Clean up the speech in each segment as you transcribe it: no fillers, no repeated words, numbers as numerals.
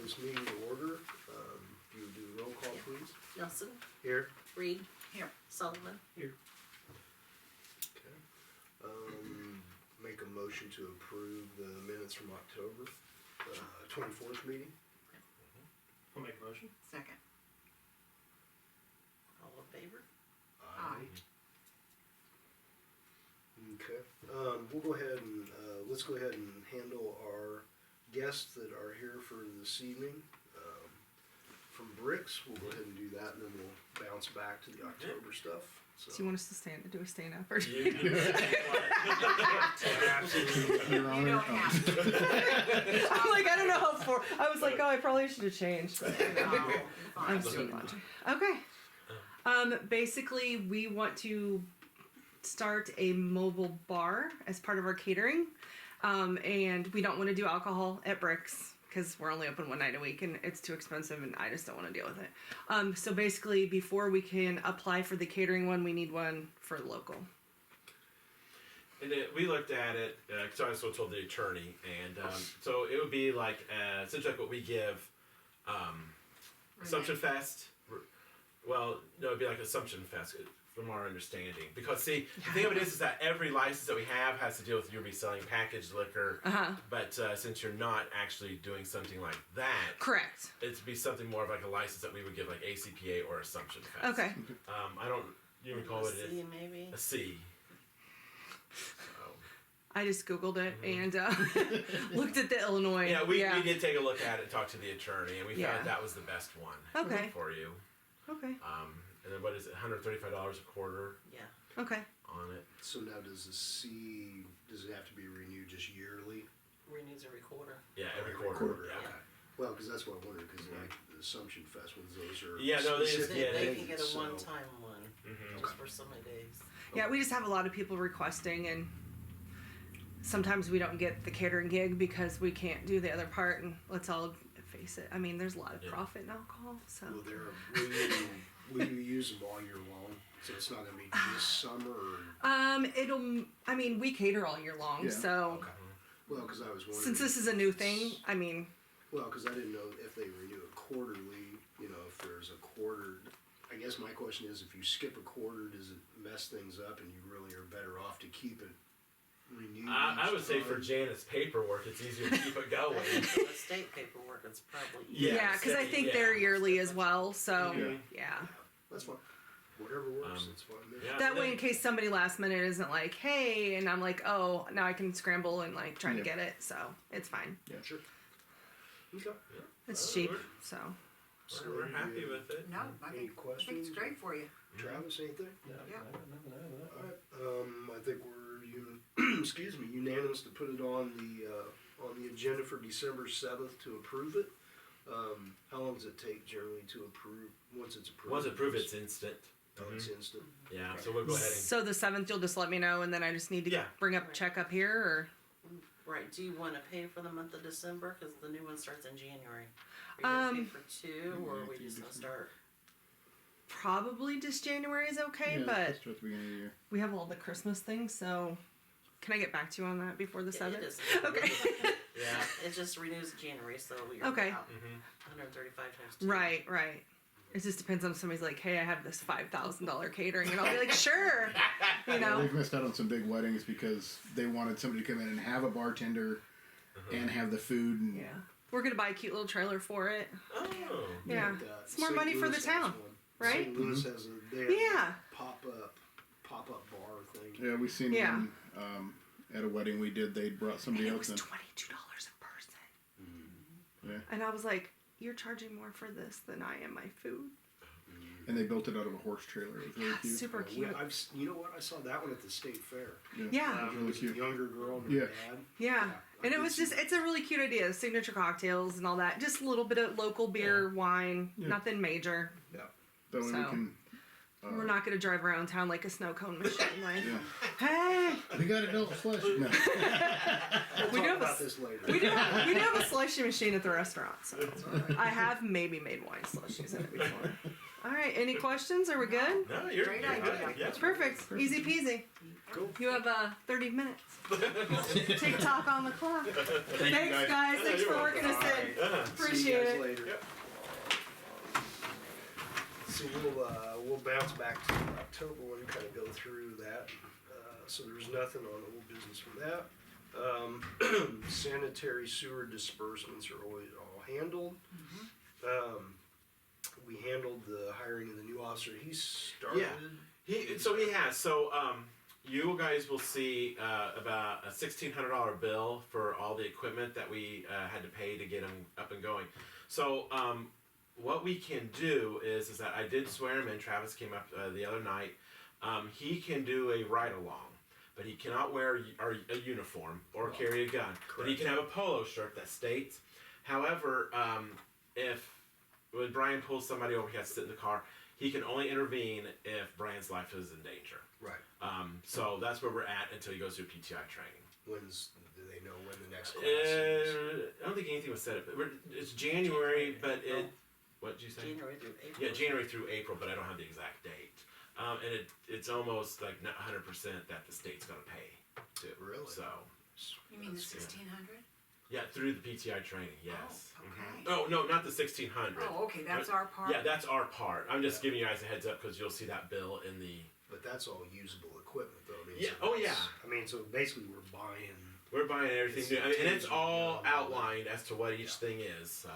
this meeting to order. If you would do a roll call, please. Nelson, Here. Reed, Here. Sullivan, Okay. Make a motion to approve the minutes from October 24th meeting. I'll make a motion. Second. all in favor? Aye. Okay, we'll go ahead and, let's go ahead and handle our guests that are here for this evening. From Bricks, we'll go ahead and do that, and then we'll bounce back to the October stuff, so. Do you want us to do a stand up or? You absolutely. You don't have to. I'm like, I don't know how far. I was like, oh, I probably should have changed. But No, I'm fine. still watching. Okay. Basically, we want to start a mobile bar as part of our catering, and we don't want to do alcohol at Bricks because we're only open one night a week and it's too expensive, and I just don't want to deal with it. So basically, before we can apply for the catering one, we need one for local. And we looked at it, so I was told the attorney, and so it would be like essentially like what we give Assumption Fest. Well, no, it'd be like Assumption Fest from our understanding. Because see, the thing of it is that every license that we have has to deal with you'll be selling packaged liquor. But since you're not actually doing something like that, Correct. it'd be something more of like a license that we would give like ACPA or Assumption Fest. Okay. I don't. You recall what it C, is? maybe? A C. I just Googled it and looked at the Illinois. Yeah, we did take a look at it and talk to the attorney, and we Yeah. found that was the best one Okay. for you. Okay. And then what is it, $135 a quarter Yeah. Okay. on it? So now does the C, does it have to be renewed just yearly? Renews every quarter. Yeah, every Every quarter. quarter, Yeah. okay. Well, cause that's what I wondered, cause like the Assumption Fest ones, those are. Yeah, no, they just- specific yeah, They can get a days, so- one-time one, Mhm. just for so many days. Yeah, we just have a lot of people requesting, and sometimes we don't get the catering gig because we can't do the other part. And let's all face it. I mean, there's a lot of Yeah. profit in alcohol, so. Will you use them all year long? So it's not gonna be just summer or? I mean, we cater all year long, Yeah. so Okay. Well, cause I was wondering. since this is a new thing, I mean, Well, cause I didn't know if they renew it quarterly, you know, if there's a quarter. I guess my question is, if you skip a quarter, does it mess things up and you really are better off to keep it renewed? I each would say for time? Janet's paperwork, it's easier to keep it going. For the state paperwork, it's probably. Yeah, because I steady, think yeah. they're yearly as well, so Mhm. yeah. That's fine. Whatever works, Um, it's fine. yeah. That way, in case somebody last minute isn't like, hey, and I'm like, oh, now I can scramble and like try to Yeah. get it, so it's fine. Sure. Okay. It's Uh, cheap, we're- so. So We're happy with it. No, I Any think questions? it's great for you. Travis, anything? Yeah. Alright, I think we're excuse me, unanimous to put it on the agenda for December 7th to approve it. How long does it take generally to approve, once it's approved? Once approved, it's instant. Oh, it's instant. Yeah, so we'll go ahead and. So the 7th, you'll just let me know, and then I just need to Yeah. bring up check up here, or Right, do you wanna pay for the month of December, cause the new one starts in January? Are you gonna pay for two, or are we just gonna start? probably just January is okay, Yeah, but let's start at the beginning of the year. we have all the Christmas things, so can I get back to you on that before the Yeah, 7th? it is. Okay. Yeah. It just renews in January, so you're Okay. about Mhm. 135 times two. Right. It just depends on somebody's like, hey, I have this $5,000 catering, and I'll be like, sure, you know. They've missed out on some big weddings because they wanted somebody to come in and have a bartender and have the food. And Yeah, we're gonna buy a cute little trailer for it. Oh. Yeah, And, it's more St. money for Louis the has town, one. right? St. Louis has they have Yeah. a pop-up bar thing. yeah, we seen Yeah. one at a wedding we did. They brought And somebody it else was in. $22 a person, Yeah, and I was like, you're charging more for this than I am my food. and they built it out of a horse trailer. It was really Yeah, cute. super We- cute. you know what? I saw that one at the state fair. Yeah. It was It really was a cute. younger girl and her Yeah. dad. Yeah, and it I was did see just, it's a really cute idea. Signature cocktails and all that. Just a little bit of local beer, wine, Yeah. nothing major. that. That way So, we can. We're not going to drive around town like a snow cone machine. Like, Yeah. hey, We got adult flesh. No. We'll We talk do have about a- this later. we do have a slushy machine at the restaurant. So I have maybe made wine slushies in it before. All right, any questions? Are we good? No, you're Great you're idea. good. Yeah. Perfect. Easy peasy. Cool. You have 30 minutes. TikTok on the clock. Thank Thanks, you guys. Thanks for working us in. Uh-huh. Appreciate See you guys it. later. Yep. So we'll bounce back to October one and kind of go through that. So there's nothing on old business from that. Sanitary sewer disbursements are always all handled. We handled the hiring of the new officer. He started. He has. So you guys will see about a $1,600 bill for all the equipment that we had to pay to get him up and going. So what we can do is that I did swear him in. Travis came up the other night. He can do a ride along, but he cannot wear a uniform or carry a gun. But he can have a polo shirt that states. However, when Brian pulls somebody over, he has to sit in the car. He can only intervene if Brian's life is in danger. Right. So that's where we're at until he goes through PTI training. Do they know when the next class is? I don't think anything was said. It's January, but what did you say? January through April. Yeah, January through April, but I don't have the exact date. And it's almost like not 100% that the state's gonna pay too. Really? So You mean the That's good. 1600? yeah, through the PTI training, yes. Oh, okay. Oh no, not the 1600. Oh, okay, that's our part. Yeah, that's our part. I'm just giving you guys a heads up because you'll see that bill in the. But that's all usable equipment, though. I mean, Yeah, so oh, that's- yeah. I mean, so basically, we're buying. We're buying everything It's new, and it's all yeah. outlined as to what each Yeah. thing is. So,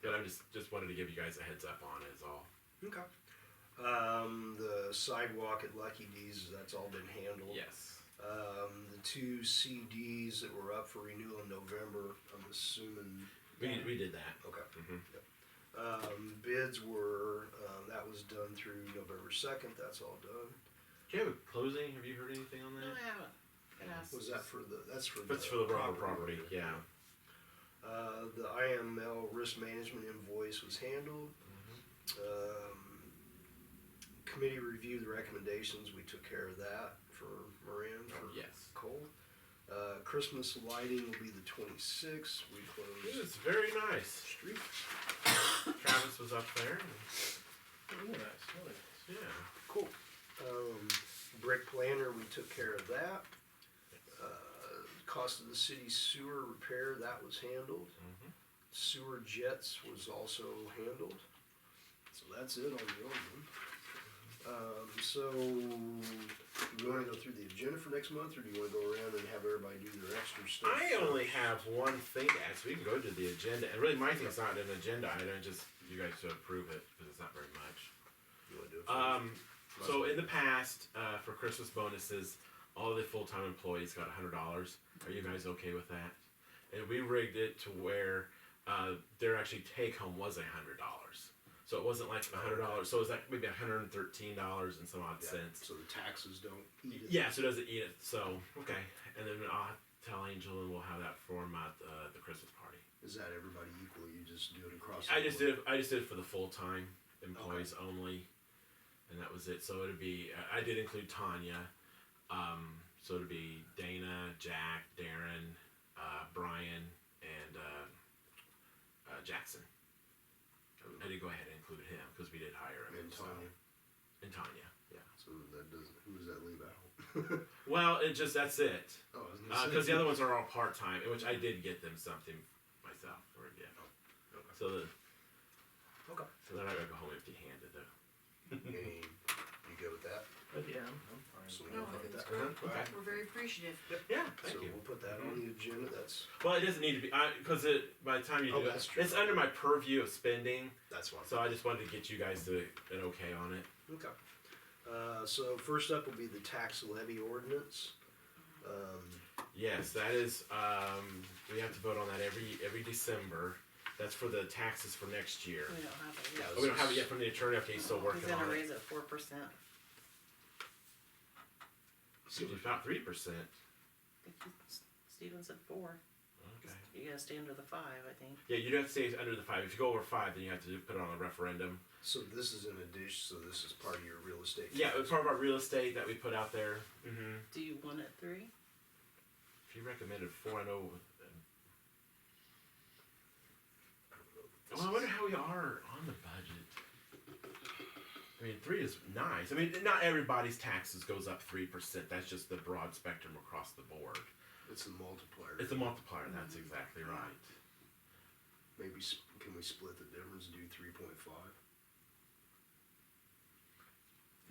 but I'm just wanted to give you guys a heads up on it. Is all. Okay. The sidewalk at Lucky D's, that's all been handled. Yes. The two CDs that were up for renewal in November, I'm assuming. We did that. Okay. Mhm. Yep. Bids were, that was done through November 2nd, that's all done. Do you have a closing? Have you heard anything on No, that? I haven't. Can ask. Was that for That's for the Robert property. Yeah. The IML risk management invoice was handled. Committee reviewed the recommendations, we took care of that for Moran, for Yes. Cole. Christmas lighting will be the 26th, we It closed was very nice. street. Travis was up there. And, Oh, nice, oh, nice. yeah. Cool. Brick planner, we took care of that. Cost of the city sewer repair, that was handled. Mhm. Sewer jets was also handled. So that's it on the old one. So, do you wanna go through the agenda for next month, or do you wanna go around and have everybody do their extra stuff? I only have one thing to ask. We can go to the agenda, and really, my thing's not an agenda item. Just you guys to approve it because it's not very much. You wanna do it first? So in the past, for Christmas bonuses, all the full-time employees got $100. Are you guys okay with that? And we rigged it to where their actually take-home was $100. So it wasn't like $100. So it was like maybe $113 and some odd Yeah, cents. so the taxes don't eat it. Yeah, so it doesn't eat it. So okay, and then I'll tell Angel and we'll have that for him at the Christmas party. Is that everybody equal, you just do it across? I the just board? did it for the full-time employees only, and that was it. So it'd be I did include Tanya, so it'd be Dana, Jack, Darren, Brian, and Jackson. I did go ahead and include him because we did hire him. And so- Tanya, And Tanya, yeah. so that doesn't, who does that leave out? Well, that's it. Oh, I was gonna say- Because the other ones are all part-time, which I did get them something myself for a gift. Okay. So Okay. they're not gonna go home empty-handed though. Any, you good with that? But yeah, I'm fine. So No, we'll I put think it's that- good. Okay. We're very appreciative. Yeah, So thank you. we'll put that on the agenda, that's, Well, it doesn't need to be because by the time you Oh, do that's it, true. it's under my purview of spending. that's fine. So I just wanted to get you guys an okay on it. Okay. So first up will be the tax levy ordinance. Yes, that is. We have to vote on that every December. That's for the taxes for next year. We don't have it yet. Yeah, Oh, we don't have it yet from the attorney. Okay, he's still He's working gonna on raise it. it 4%. So it's about 3%. Steven said 4. Okay. You gotta stay under the 5, I think. Yeah, you'd have to stay under the 5. If you go over 5, then you have to put it on a referendum. So this is in addition, so this is part of your real estate. Yeah, tax. it's part of our real estate that we put out there. Mm-hmm. Do you want it 3? If you recommended 4, I know. I don't know if this Well, I is- wonder how we are on the budget. I mean, 3 is nice. I mean, not everybody's taxes goes up 3%. That's just the broad spectrum across the board. It's a multiplier. It's a multiplier. That's exactly right. Maybe can we split the difference and do 3.5?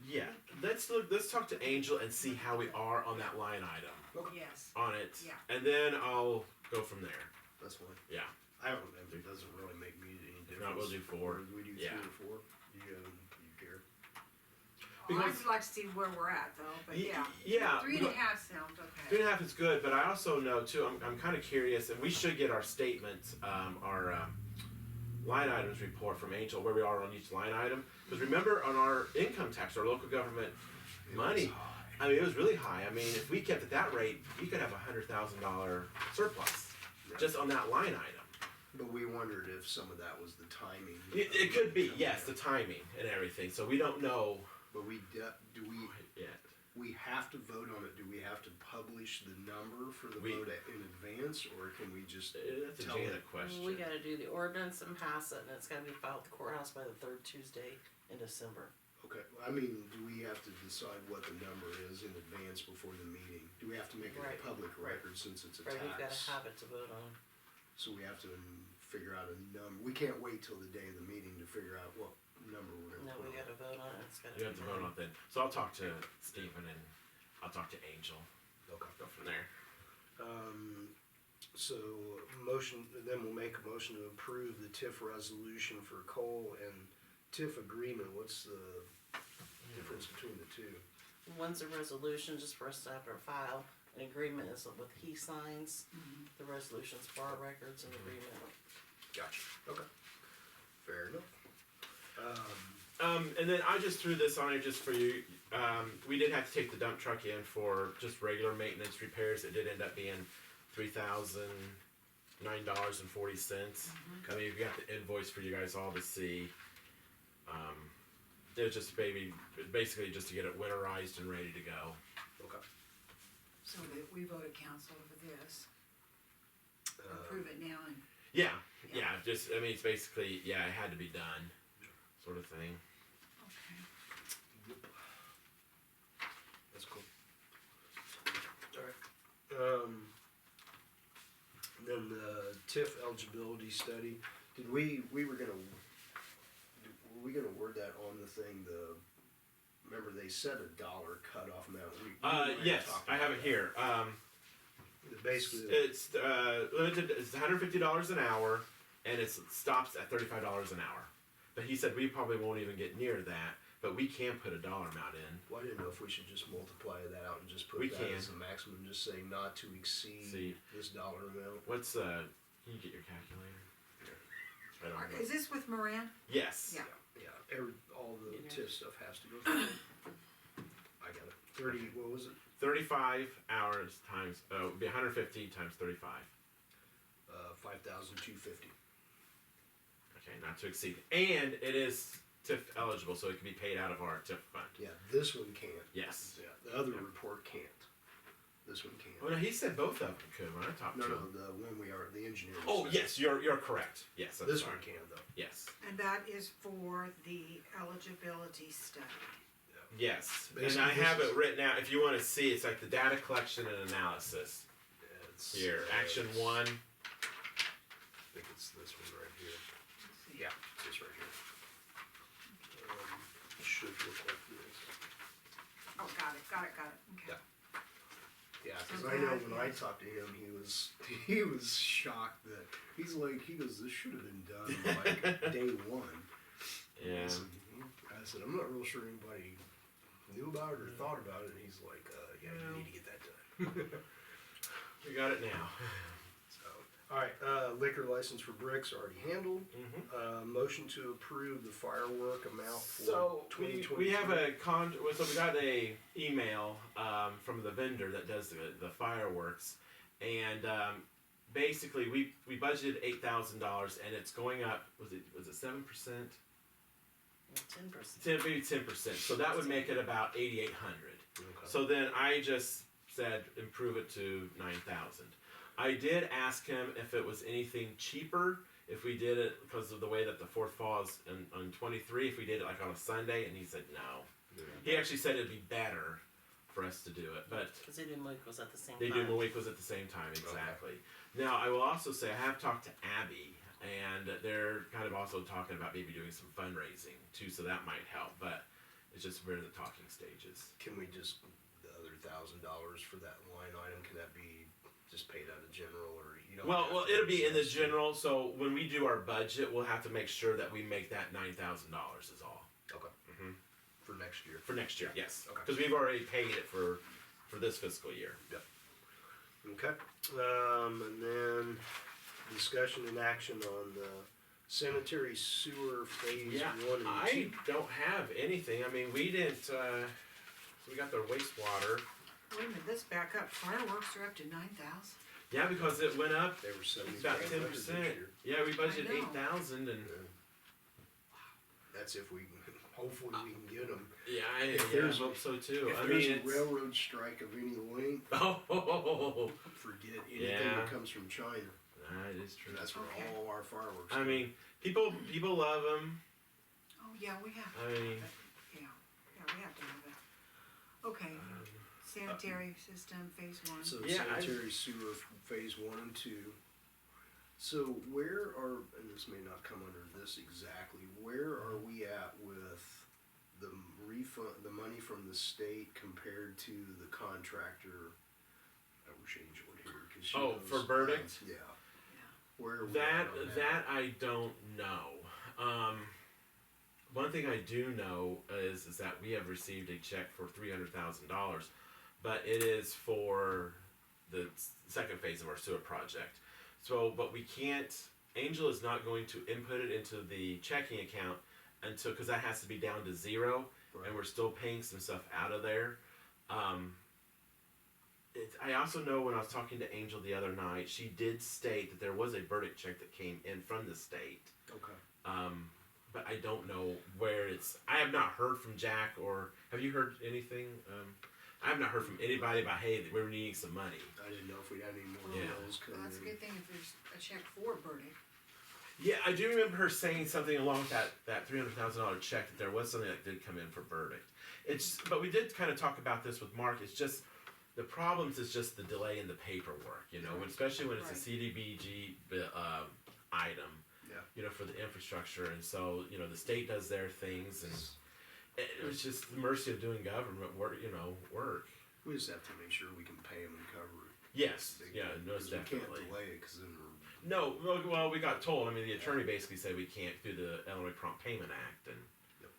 Yeah. Let's talk to Angel and see how we are on that line item Yes. on it, Yeah. and then I'll go from there. That's fine. Yeah. I don't know. It doesn't really make me any difference. not, we'll do 4. Or do we do 3 Yeah. or 4? Do you care? Because- I'd like to see where we're at though, but yeah. Yeah. 3.5 sounds okay. 3.5 is good, but I also know too. I'm kind of curious, and we should get our statements, our line items report from Angel, where we are on each line item. Because remember, on our income tax, our local government money, I mean, it was really high. I mean, if we kept at that rate, we could have $100,000 surplus just on that line item. But we wondered if some of that was the timing. It could be, yes, the timing and everything. So we don't know But do we yet. we have to vote on it? Do we have to publish the number for the We- vote in advance, or can we just That's a tell Janet it? question. We gotta do the ordinance and pass it, and it's gotta be filed at the courthouse by the 3rd Tuesday in December. Okay, I mean, do we have to decide what the number is in advance before the meeting? Do we have to make it a Right. public record since it's a Right, we've gotta tax? have it to vote on. So we have to figure out a number. We can't wait till the day of the meeting to figure out what number we're gonna No, put we on. gotta vote on it, it's gotta be. You have to vote on it then. So I'll talk to Stephen and I'll talk to Angel. Okay. Go from there. So then we'll make a motion to approve the TIF resolution for coal and TIF agreement. What's the difference between the two? One's a resolution just for us to have our file, an agreement is what he signs, the resolution's for our records and agreement. Gotcha. Okay. Fair enough. And then I just threw this on here just for you. We did have to take the dump truck in for just regular maintenance repairs. It did end up being $3,009.40. I mean, we got the invoice for you guys all to see. It was just basically just to get it winterized and ready to go. Okay. So that we voted council over this, approve it now and. Yeah. Just I mean, it's basically it had to be done, sort of thing. Okay. Yep. That's cool. Alright. Then the TIF eligibility study, were we gonna word that on the thing, remember they set a dollar cutoff amount? Yes, I have it here. Basically, It's limited. It's $150 an hour, and it stops at $35 an hour. But he said we probably won't even get near that, but we can put a dollar amount in. well, I didn't know if we should just multiply that out and just put We that can. as a maximum, just say not to exceed See. this dollar amount. What's Can you get your calculator? I don't know. Is this with Moran? Yes. Yeah. Yeah, all the Yeah. TIF stuff has to go through. I got it. 30, what was it? 35 hours times. It would be 150 times 35. 5,250. Okay, not to exceed. And it is TIF eligible, so it can be paid out of our TIF fund. Yeah, this one can't. Yes. Yeah, the other report can't. This one can't. Oh no, he said both of them could when I talked No, to no, him. the one the engineer. Oh said. yes, you're correct. Yes, I'm This sorry. one can though. Yes. And that is for the eligibility study. Yes. Basically, and I have this it written out. If you want to see, it's like the data collection and analysis. Yeah, it's, Here, action it's- 1. I think it's this one right here. Let's see. Yeah, it's this right here. It should look like this. Oh, got it. Okay. Yeah, because So I know that when I is- talked to him, he was shocked that he goes, this should have been done like day one. Yeah. I said, I'm not real sure anybody knew about it or thought about it. And he's like, yeah, Well. you need to get that done. We got it now. So, all right, liquor license for Bricks already handled. Motion to approve the firework amount for So 2023. we have so we got a email from the vendor that does the fireworks, and basically we budgeted $8,000 and it's going up. Was it 7%? 10%. Maybe 10%. So that would make it about 8,800. Okay. So then I just said improve it to 9,000. I did ask him if it was anything cheaper, if we did it because of the way that the fourth falls on 23, if we did it like on a Sunday, and he said no. He actually said it'd be better for us to do it, but Cause they do Moikos at the same they time. do Malik was at the same time, exactly. Now, I will also say I have talked to Abby, and they're kind of also talking about maybe doing some fundraising too, so that might help, but it's just we're in the talking stages. Can we just, the other $1,000 for that line item, can that be just paid out of general, or you don't? Well, have well, to it'll be in the access- general, so when we do our budget, we'll have to make sure that we make that $9,000 is all. Okay. Mhm. For next year. For next year, yes. Okay. Because we've already paid it for this fiscal year. Okay, and then discussion and action on the sanitary sewer phase Yeah, 1 and 2. I don't have anything. I mean, we didn't, we got the wastewater. Wait a minute, let's back up, fireworks are up to 9,000. Yeah, because it went up They were 70 about grand 10%. this year. Yeah, we budgeted I know. 8,000 and, That's if we can, hopefully we can get them. yeah, If I there's a- hope so too. If I there's mean, a it's, railroad strike of any length, oh, forget anything Yeah. that comes from China. that is true. That's where Okay. all our fireworks I come. mean, people love them. Oh, yeah, we have to I have mean, it, yeah, we have to have it. Okay, sanitary system, phase 1. So Yeah, I- sanitary sewer phase 1 and 2. So where are, and this may not come under this exactly, where are we at with the refund, the money from the state compared to the contractor? I wish Angel were here, cause she Oh, knows. for Verdict? Yeah. Yeah. Where are we that at on that I don't know. One thing I do know is that we have received a check for $300,000, but it is for the second phase of our sewer project. So, but we can't. Angel is not going to input it into the checking account until, because that has to be down to 0, Right. and we're still paying some stuff out of there. I also know when I was talking to Angel the other night, she did state that there was a verdict check that came in from the state. Okay. But I don't know where it's. I have not heard from Jack, or have you heard anything? I have not heard from anybody about, hey, that we're needing some money. I didn't know if we had any more Yeah. bills Well, coming that's a in. good thing if there's a check for Burdick. Yeah, I do remember her saying something along with that $300,000 check, that there was something that did come in for verdict. But we did kind of talk about this with Mark. It's just the problems is just the delay in the paperwork, especially when it's a CDBG item, Yeah. for the infrastructure, and so the state does their things, and it was just the mercy of doing government work. We just have to make sure we can pay them and cover it. Yes, They- yeah, 'cause most we definitely. can't delay it, cause then we're. No, well, we got told. I mean, the attorney basically said we can't through the Illinois Prompt Payment Act, and Yep.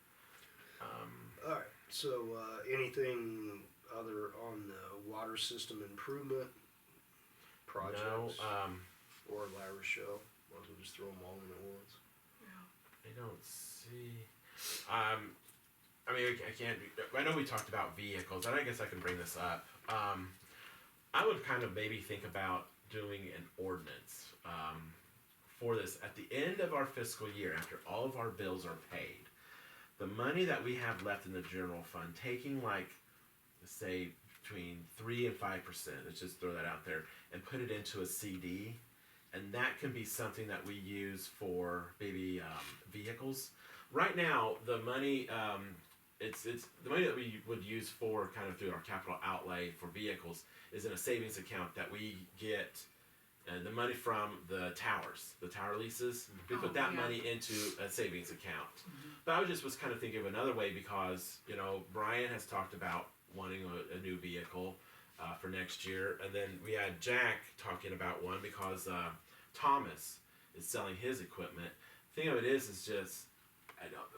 Alright, so, anything other on the water system improvement projects? no, Or La Rochelle, might as well just throw them all in at once. I don't see. I mean, I can't. I know we talked about vehicles, and I guess I can bring this up. I would kind of maybe think about doing an ordinance for this at the end of our fiscal year, after all of our bills are paid. The money that we have left in the general fund, taking like, say, between 3 and 5%. Let's just throw that out there and put it into a CD. And that can be something that we use for maybe vehicles. Right now, the money it's the money that we would use for kind of through our capital outlay for vehicles is in a savings account that we get the money from the tower leases. We put Oh, that yeah. money into a savings account. But I was kind of thinking of another way, because Brian has talked about wanting a new vehicle for next year, and then we had Jack talking about one because Thomas is selling his equipment. The thing of it is just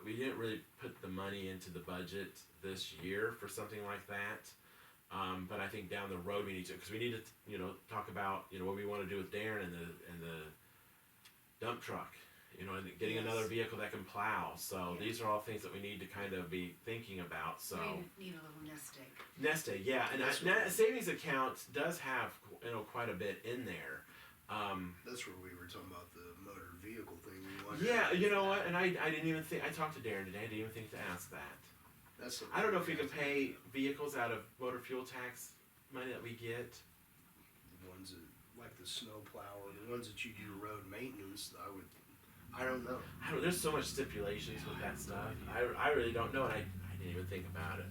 we didn't really put the money into the budget this year for something like that. But I think down the road we need to, because we need to talk about what we want to do with Darren and the dump truck, and getting Yes. another vehicle that can plow. So Yeah. these are all things that we need to kind of be thinking about. So. Need a little nest egg. Nest egg, yeah, and That's that what- savings account does have quite a bit in there. That's where we were talking about the motor vehicle thing. We wondered Yeah, if you know that- what? And I didn't even think. I talked to Darren today. I didn't even think to ask that. That's something I don't know if we have can to- pay vehicles out of motor fuel tax money that we get. The ones that, like the snow plow or the ones that you do road maintenance, I would I don't know. I don't. There's so much stipulations with that stuff. I really don't know, and I didn't even think about it.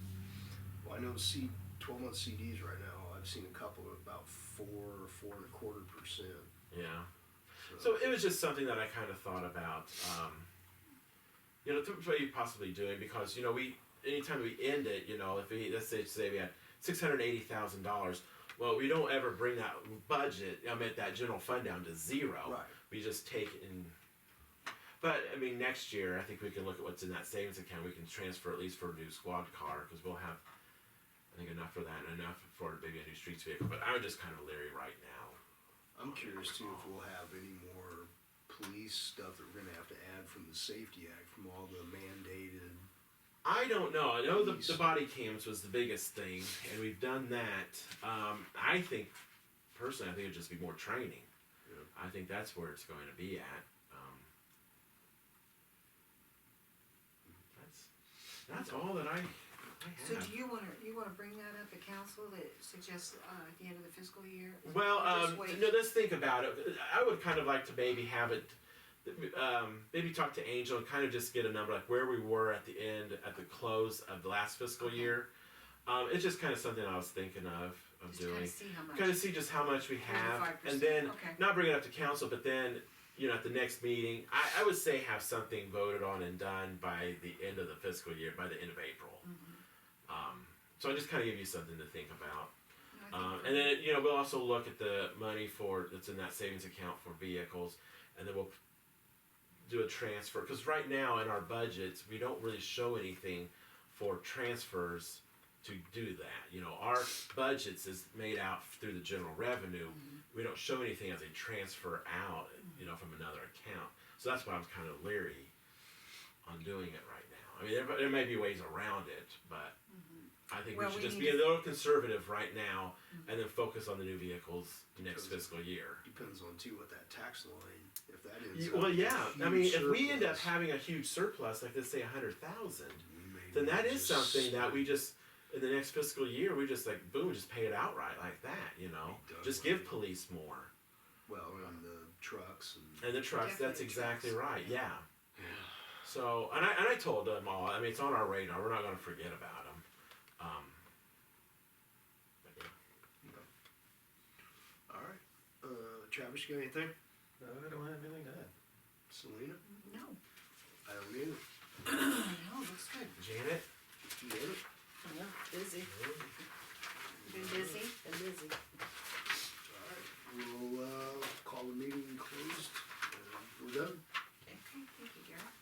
Well, I know 12-month CDs right now. I've seen a couple of about 4 or 4.25%. Yeah. So it was just something that I kind of thought about. You know, what you possibly doing because you know anytime we end it, you know, if we let's say we had $680,000. Well, we don't ever bring that budget, that general fund down to zero. Right. We just take it in. But I mean, next year I think we can look at what's in that savings account. We can transfer at least for a new squad car because we'll have, I think, enough for that and enough for maybe a new streets vehicle. But I'm just kind of leery right now. I'm curious too if we'll have any more police stuff that we're gonna have to add from the Safety Act, from all the mandated. I don't know. I know the Police. body cams was the biggest thing, and we've done that. I think, personally, I think it'd just be more training. Yeah. I think that's where it's going to be at. That's all that I So have. do you wanna bring that up at council that suggests, at the end of the fiscal year? Well, Or just wait? no, let's think about it. I would kind of like to maybe have it, maybe talk to Angel and kind of just get a number like where we were at the end, at the close of the last fiscal Okay. year. It's just kind of something I was thinking of Just doing. kinda see how much. Kind of see just how much we 3 to have, 5%, and then okay. not bring it up to council, but then at the next meeting, I would say have something voted on and done by the end of the fiscal year, by the end of April. So I just kind of give you something to think about. No, I think And then, we'll also look at the money that's in that savings account for vehicles, and then we'll do a transfer. Because right now in our budgets, we don't really show anything for transfers to do that. Our budgets is made out through the general revenue. We don't show anything as a transfer out, from another account. So that's why I was kind of leery on doing it right now. I mean, there may be ways around it, but I think Well, we should we just need be a to- little conservative right now, and then focus on the new vehicles next Because- fiscal year. Depends on too what that tax line, if that is. Well, yeah. I mean, if we end up having a huge surplus, like let's say 100,000, then that is something that we just in the next fiscal year we just like boom, just pay it outright like that. Be done Just with give it. police more Well, and the trucks and. and the trucks. That's Definitely exactly trucks. right. Yeah. Yeah. So and I told them all. I mean, it's on our radar. We're not going to forget about them. But yeah. All right. Travis, you got anything? No, I don't have anything to add. Selena? No, I don't either. no, looks good. Janet.